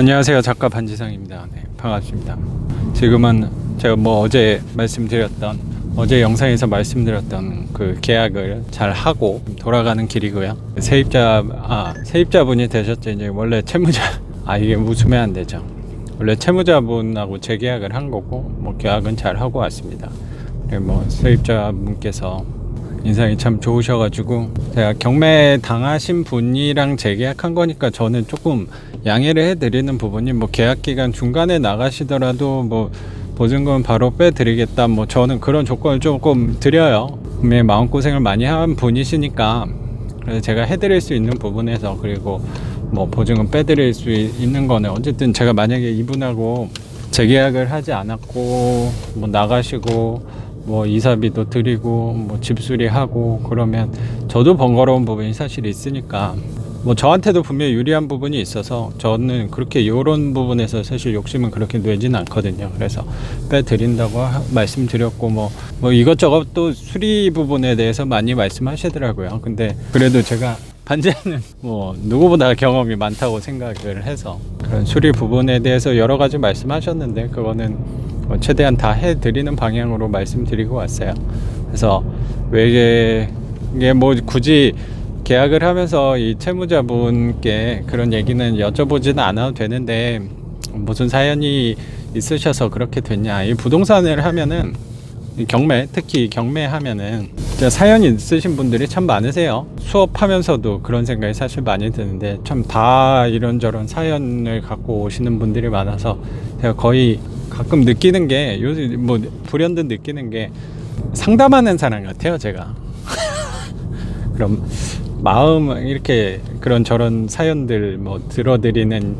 안녕하세요, 작가 반지상입니다. 네, 반갑습니다. 지금은 제가 어제 어제 영상에서 말씀드렸던 그 계약을 잘 하고 돌아가는 길이고요. 세입자분이 되셨죠. 이제 원래 채무자 이게 웃으면 안 되죠. 원래 채무자분하고 재계약을 한 거고 계약은 잘 하고 왔습니다. 그리고 세입자분께서 인상이 참 좋으셔가지고 제가 경매 당하신 분이랑 재계약한 거니까 저는 조금 양해를 해드리는 부분이 계약 기간 중간에 나가시더라도 보증금 바로 빼드리겠다 저는 그런 조건을 조금 드려요. 분명히 마음고생을 많이 한 분이시니까 그래서 제가 해드릴 수 있는 부분에서 그리고 보증금 빼드릴 수 있는 거는 어쨌든 제가 만약에 이분하고 재계약을 하지 않았고 나가시고 이사비도 드리고 집수리하고 그러면 저도 번거로운 부분이 사실 있으니까 저한테도 분명히 유리한 부분이 있어서 저는 그렇게 요런 부분에서 사실 욕심은 그렇게 내진 않거든요. 그래서 빼드린다고 말씀드렸고 이것저것 또 수리 부분에 대해서 많이 말씀하시더라고요. 근데 그래도 제가 반지하는 누구보다 경험이 많다고 생각을 해서 그런 수리 부분에 대해서 여러 가지 말씀하셨는데 그거는 최대한 다 해드리는 방향으로 말씀드리고 왔어요. 그래서 이게 굳이 계약을 하면서 이 채무자분께 그런 얘기는 여쭤보지는 않아도 되는데 무슨 사연이 있으셔서 그렇게 됐냐. 이 부동산을 하면은 특히 경매하면은 사연이 있으신 분들이 참 많으세요. 수업하면서도 그런 생각이 사실 많이 드는데 참 다 이런저런 사연을 갖고 오시는 분들이 많아서 제가 거의 가끔 느끼는 게 요즘 불현듯 느끼는 게 상담하는 사람 같아요, 제가. 그럼 이렇게 그런 저런 사연들 들어드리는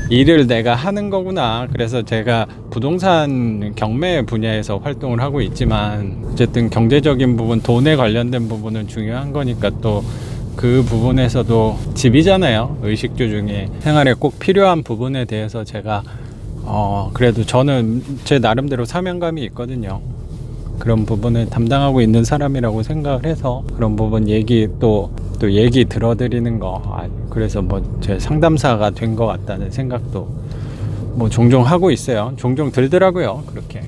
일을 내가 하는 거구나. 그래서 제가 부동산 경매 분야에서 활동을 하고 있지만 어쨌든 경제적인 부분, 돈에 관련된 부분은 중요한 거니까 또 그 부분에서도 집이잖아요. 의식주 중에 생활에 꼭 필요한 부분에 대해서 제가 그래도 저는 제 나름대로 사명감이 있거든요. 그런 부분을 담당하고 있는 사람이라고 생각을 해서 그런 부분 얘기 또 얘기 들어드리는 거 그래서 제 상담사가 된 것 같다는 생각도 종종 하고 있어요. 종종 들더라고요. 그렇게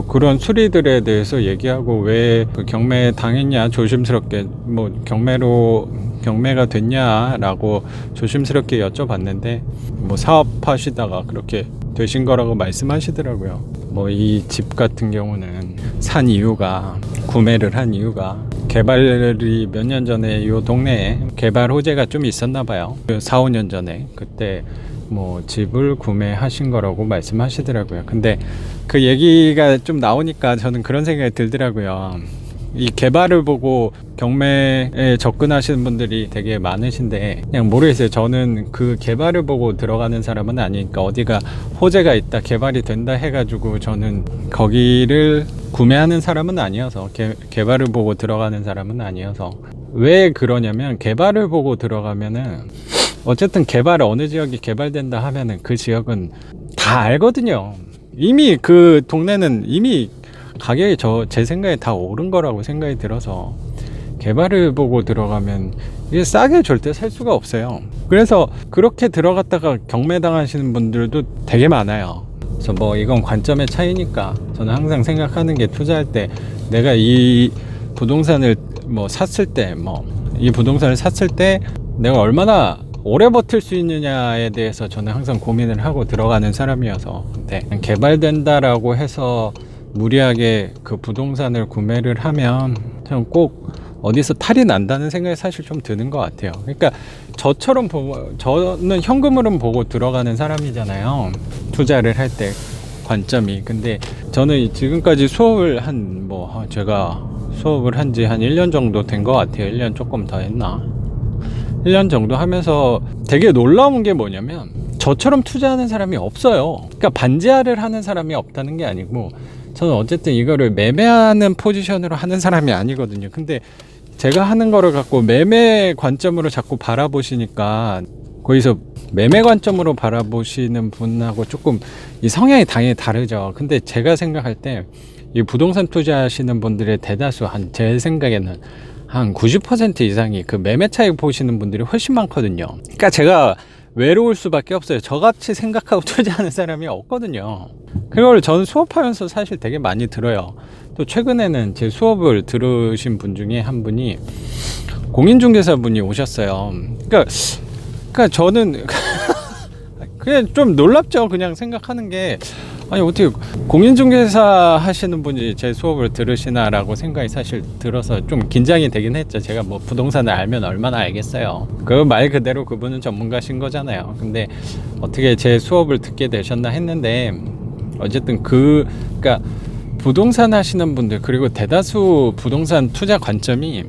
그런 수리들에 대해서 얘기하고 왜 그 경매 당했냐 조심스럽게 경매가 됐냐라고 조심스럽게 여쭤봤는데 사업하시다가 그렇게 되신 거라고 말씀하시더라고요. 이 집 같은 경우는 구매를 한 이유가 개발이 몇 년 전에 이 동네에 개발 호재가 좀 있었나 봐요. 4, 5년 전에 그때 집을 구매하신 거라고 말씀하시더라고요. 근데 그 얘기가 좀 나오니까 저는 그런 생각이 들더라고요. 이 개발을 보고 경매에 접근하시는 분들이 되게 많으신데 그냥 모르겠어요. 저는 그 개발을 보고 들어가는 사람은 아니니까 어디가 호재가 있다, 개발이 된다 해가지고 저는 거기를 구매하는 사람은 아니어서 개발을 보고 들어가는 사람은 아니어서 왜 그러냐면 개발을 보고 들어가면은 어쨌든 어느 지역이 개발된다 하면은 그 지역은 다 알거든요. 이미 그 동네는 이미 가격이 제 생각에 다 오른 거라고 생각이 들어서 개발을 보고 들어가면 이게 싸게 절대 살 수가 없어요. 그래서 그렇게 들어갔다가 경매당하시는 분들도 되게 많아요. 그래서 이건 관점의 차이니까 저는 항상 생각하는 게 투자할 때 내가 이 부동산을 샀을 때 이 부동산을 샀을 때 내가 얼마나 오래 버틸 수 있느냐에 대해서 저는 항상 고민을 하고 들어가는 사람이어서 근데 개발된다라고 해서 무리하게 그 부동산을 구매를 하면 저는 꼭 어디서 탈이 난다는 생각이 사실 좀 드는 것 같아요. 그러니까 저는 현금으로 보고 들어가는 사람이잖아요. 투자를 할 때 관점이. 근데 저는 지금까지 제가 수업을 한 지 한 1년 정도 된 것 같아요. 1년 조금 더 했나? 1년 정도 하면서 되게 놀라운 게 뭐냐면 저처럼 투자하는 사람이 없어요. 그러니까 반지하를 하는 사람이 없다는 게 아니고 저는 어쨌든 이거를 매매하는 포지션으로 하는 사람이 아니거든요. 근데 제가 하는 거를 갖고 매매 관점으로 자꾸 바라보시니까 거기서 매매 관점으로 바라보시는 분하고 조금 이 성향이 당연히 다르죠. 근데 제가 생각할 때 이 부동산 투자하시는 분들의 대다수 제 생각에는 한 90% 이상이 그 매매 차익 보시는 분들이 훨씬 많거든요. 그러니까 제가 외로울 수밖에 없어요. 저같이 생각하고 투자하는 사람이 없거든요. 그걸 저는 수업하면서 사실 되게 많이 들어요. 또 최근에는 제 수업을 들으신 분 중에 한 분이 공인중개사 분이 오셨어요. 그러니까 저는 그냥 좀 놀랍죠. 그냥 생각하는 게, 아니 어떻게 공인중개사 하시는 분이 제 수업을 들으시나라고 생각이 사실 들어서 좀 긴장이 되긴 했죠. 제가 뭐 부동산을 알면 얼마나 알겠어요. 그 말 그대로 그분은 전문가신 거잖아요. 근데 어떻게 제 수업을 듣게 되셨나 했는데, 어쨌든 그러니까 부동산 하시는 분들, 그리고 대다수 부동산 투자 관점이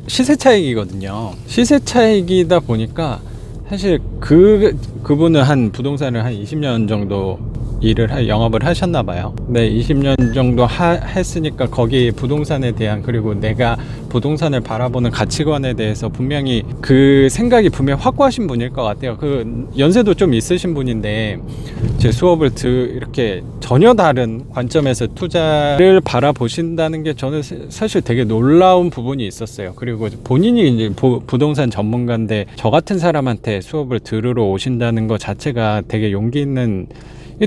시세 차익이거든요. 시세 차익이다 보니까 사실 그분은 한 부동산을 한 20년 정도 영업을 하셨나 봐요. 네, 20년 정도 했으니까 거기 부동산에 대한, 그리고 내가 부동산을 바라보는 가치관에 대해서 분명히 그 생각이 분명히 확고하신 분일 것 같아요. 그 연세도 좀 있으신 분인데 제 수업을 이렇게 전혀 다른 관점에서 투자를 바라보신다는 게 저는 사실 되게 놀라운 부분이 있었어요. 그리고 본인이 이제 부동산 전문가인데 저 같은 사람한테 수업을 들으러 오신다는 것 자체가 되게 용기 있는,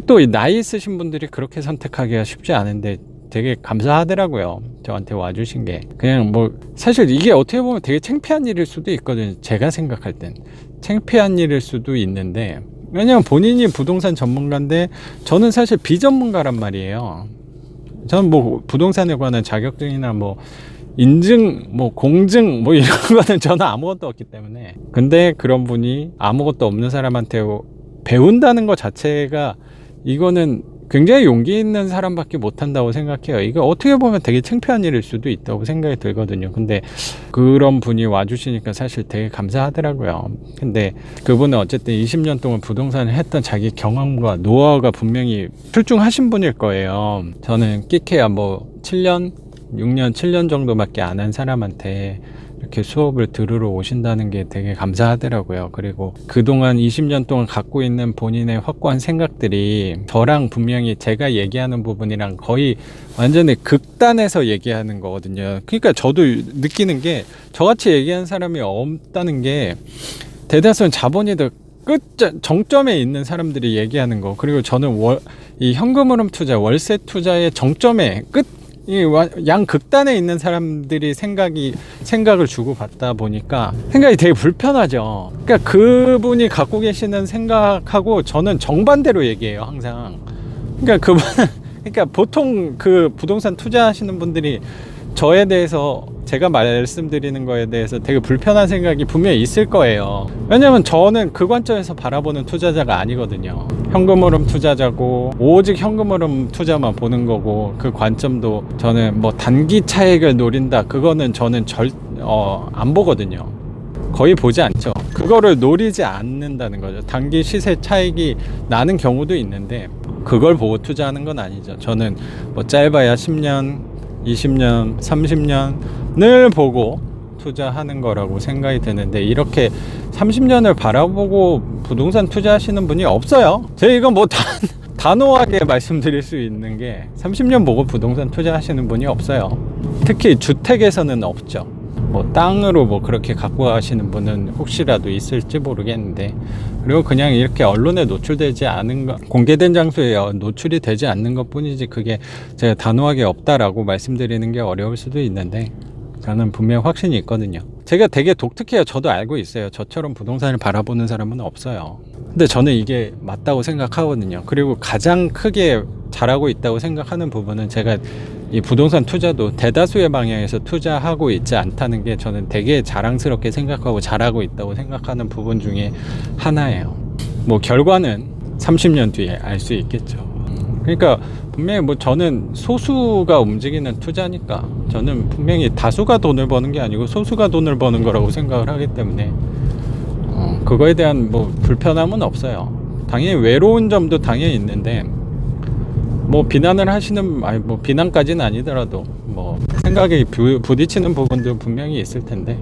또 나이 있으신 분들이 그렇게 선택하기가 쉽지 않은데 되게 감사하더라고요. 저한테 와주신 게. 그냥 뭐 사실 이게 어떻게 보면 되게 창피한 일일 수도 있거든요. 제가 생각할 땐 창피한 일일 수도 있는데, 왜냐면 본인이 부동산 전문가인데 저는 사실 비전문가란 말이에요. 저는 뭐 부동산에 관한 자격증이나 뭐 인증, 뭐 공증, 뭐 이런 거는 저는 아무것도 없기 때문에. 근데 그런 분이 아무것도 없는 사람한테 배운다는 것 자체가, 이거는 굉장히 용기 있는 사람밖에 못한다고 생각해요. 이거 어떻게 보면 되게 창피한 일일 수도 있다고 생각이 들거든요. 근데 그런 분이 와주시니까 사실 되게 감사하더라고요. 근데 그분은 어쨌든 20년 동안 부동산을 했던 자기 경험과 노하우가 분명히 출중하신 분일 거예요. 저는 끼케야 뭐 7년, 6년, 7년 정도밖에 안 한 사람한테 이렇게 수업을 들으러 오신다는 게 되게 감사하더라고요. 그리고 그동안 20년 동안 갖고 있는 본인의 확고한 생각들이 저랑 분명히 제가 얘기하는 부분이랑 거의 완전히 극단에서 얘기하는 거거든요. 그러니까 저도 느끼는 게, 저같이 얘기하는 사람이 없다는 게 대다수는 자본이 더 정점에 있는 사람들이 얘기하는 거, 그리고 저는 이 현금흐름 투자, 월세 투자의 정점에 양극단에 있는 사람들이 생각을 주고받다 보니까 생각이 되게 불편하죠. 그러니까 그분이 갖고 계시는 생각하고 저는 정반대로 얘기해요, 항상. 그러니까 그러니까 보통 그 부동산 투자하시는 분들이 저에 대해서, 제가 말씀드리는 거에 대해서 되게 불편한 생각이 분명히 있을 거예요. 왜냐면 저는 그 관점에서 바라보는 투자자가 아니거든요. 현금흐름 투자자고 오직 현금흐름 투자만 보는 거고, 그 관점도 저는 뭐 단기 차익을 노린다, 그거는 저는 안 보거든요. 거의 보지 않죠. 그거를 노리지 않는다는 거죠. 단기 시세 차익이 나는 경우도 있는데 그걸 보고 투자하는 건 아니죠. 저는 뭐 짧아야 10년, 20년, 30년을 보고 투자하는 거라고 생각이 드는데, 이렇게 30년을 바라보고 부동산 투자하시는 분이 없어요. 제가 이거 뭐 단호하게 말씀드릴 수 있는 게, 30년 보고 부동산 투자하시는 분이 없어요. 특히 주택에서는 없죠. 뭐 땅으로 뭐 그렇게 갖고 가시는 분은 혹시라도 있을지 모르겠는데, 그리고 그냥 이렇게 언론에 노출되지 않은 것, 공개된 장소에 노출이 되지 않는 것 뿐이지, 그게 제가 단호하게 없다라고 말씀드리는 게 어려울 수도 있는데, 저는 분명 확신이 있거든요. 제가 되게 독특해요. 저도 알고 있어요. 저처럼 부동산을 바라보는 사람은 없어요. 근데 저는 이게 맞다고 생각하거든요. 그리고 가장 크게 잘하고 있다고 생각하는 부분은, 제가 이 부동산 투자도 대다수의 방향에서 투자하고 있지 않다는 게 저는 되게 자랑스럽게 생각하고 잘하고 있다고 생각하는 부분 중에 하나예요. 뭐 결과는 30년 뒤에 알 수 있겠죠. 그러니까 분명히 뭐 저는 소수가 움직이는 투자니까, 저는 분명히 다수가 돈을 버는 게 아니고 소수가 돈을 버는 거라고 생각을 하기 때문에 그거에 대한 뭐 불편함은 없어요. 당연히 외로운 점도 당연히 있는데, 뭐 비난을 하시는, 아니 뭐 비난까지는 아니더라도 뭐 생각이 부딪히는 부분도 분명히 있을 텐데,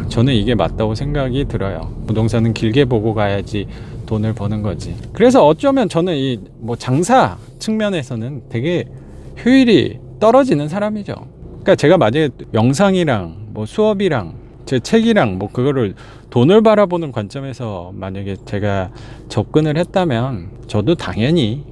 저는 이게 맞다고 생각이 들어요. 부동산은 길게 보고 가야지 돈을 버는 거지. 그래서 어쩌면 저는 이 뭐 장사 측면에서는 되게 효율이 떨어지는 사람이죠. 그러니까 제가 만약에 영상이랑 뭐 수업이랑 제 책이랑 뭐 그거를 돈을 바라보는 관점에서 만약에 제가 접근을 했다면 저도 당연히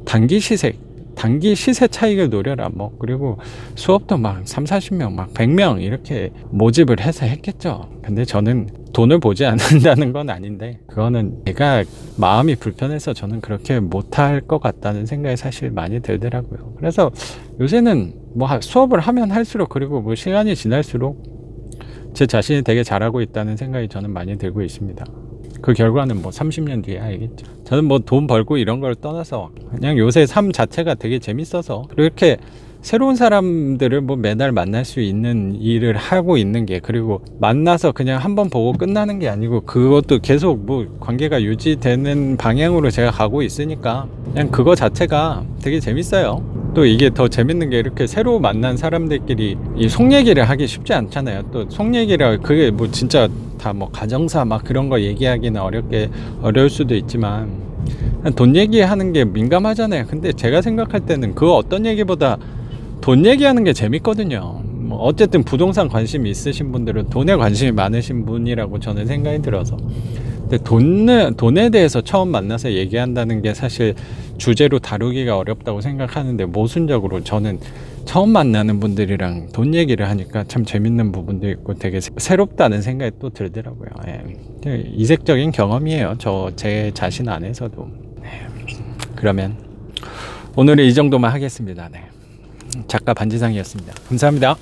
단기 시세 차익을 노려라 뭐 그리고 수업도 막 30-40명 막 100명 이렇게 모집을 해서 했겠죠. 근데 저는 돈을 보지 않는다는 건 아닌데 그거는 제가 마음이 불편해서 저는 그렇게 못할 것 같다는 생각이 사실 많이 들더라고요. 그래서 요새는 뭐 수업을 하면 할수록 그리고 뭐 시간이 지날수록 제 자신이 되게 잘하고 있다는 생각이 저는 많이 들고 있습니다. 그 결과는 뭐 30년 뒤에 알겠죠. 저는 뭐 돈 벌고 이런 걸 떠나서 그냥 요새 삶 자체가 되게 재밌어서 그렇게 새로운 사람들을 뭐 매달 만날 수 있는 일을 하고 있는 게 그리고 만나서 그냥 한번 보고 끝나는 게 아니고 그것도 계속 뭐 관계가 유지되는 방향으로 제가 가고 있으니까 그냥 그거 자체가 되게 재밌어요. 또 이게 더 재밌는 게 이렇게 새로 만난 사람들끼리 이 속 얘기를 하기 쉽지 않잖아요. 또 속 얘기를 그게 뭐 진짜 다 뭐 가정사 막 그런 거 얘기하기는 어려울 수도 있지만 돈 얘기하는 게 민감하잖아요. 근데 제가 생각할 때는 그 어떤 얘기보다 돈 얘기하는 게 재밌거든요. 뭐 어쨌든 부동산 관심이 있으신 분들은 돈에 관심이 많으신 분이라고 저는 생각이 들어서 근데 돈에 대해서 처음 만나서 얘기한다는 게 사실 주제로 다루기가 어렵다고 생각하는데 모순적으로 저는 처음 만나는 분들이랑 돈 얘기를 하니까 참 재밌는 부분도 있고 되게 새롭다는 생각이 또 들더라고요. 예. 이색적인 경험이에요. 제 자신 안에서도. 네. 그러면 오늘은 이 정도만 하겠습니다. 네. 작가 반지상이었습니다. 감사합니다.